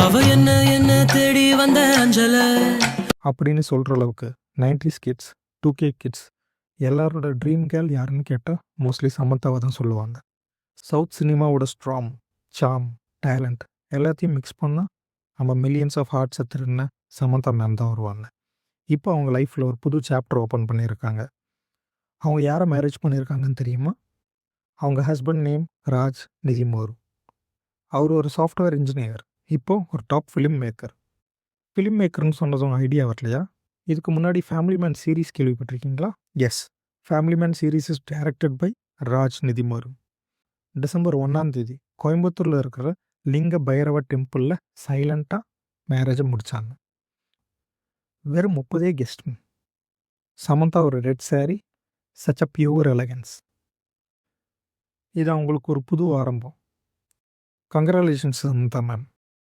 அவ என்ன என்ன தேடி வந்த அஞ்சல அப்படின்னு சொல்கிற அளவுக்கு 90s கிட்ஸ் 2K கிட்ஸ் எல்லாரோட ட்ரீம் கேர்ள் யாருன்னு கேட்டால் மோஸ்ட்லி சமந்தாவை தான் சொல்லுவாங்க. சவுத் சினிமாவோட ஸ்ட்ராங் சாம் டேலண்ட் எல்லாத்தையும் மிக்ஸ் பண்ணால் நம்ம மில்லியன்ஸ் ஆஃப் ஹார்ட்ஸை திருடின சமந்தா மேம் தான் வருவாங்க. இப்போ அவங்க லைஃப்பில் ஒரு புது சாப்டர் ஓப்பன் பண்ணியிருக்காங்க. அவங்க யாரை மேரேஜ் பண்ணியிருக்காங்கன்னு தெரியுமா? அவங்க ஹஸ்பண்ட் நேம் ராஜ் நிதிமோரு. அவர் ஒரு சாஃப்ட்வேர் இன்ஜினியர், இப்போது ஒரு டாப் ஃபிலிம் மேக்கர். ஃபிலிம் மேக்கர்னு சொன்னதும் ஐடியா வரலையா? இதுக்கு முன்னாடி ஃபேமிலி மேன் சீரீஸ் கேள்விப்பட்டிருக்கீங்களா? Yes, family man series is directed by Raj Nidimoru. December 1 கோயம்புத்தூரில் இருக்கிற லிங்க பைரவ டெம்பிளில் சைலண்ட்டாக மேரேஜை முடித்தாங்க. வெறும் 30 கெஸ்ட். சமந்தா ஒரு red sorry, such a pure elegance. இது அவங்களுக்கு ஒரு புது ஆரம்பம். Congratulations Samantha ma'am.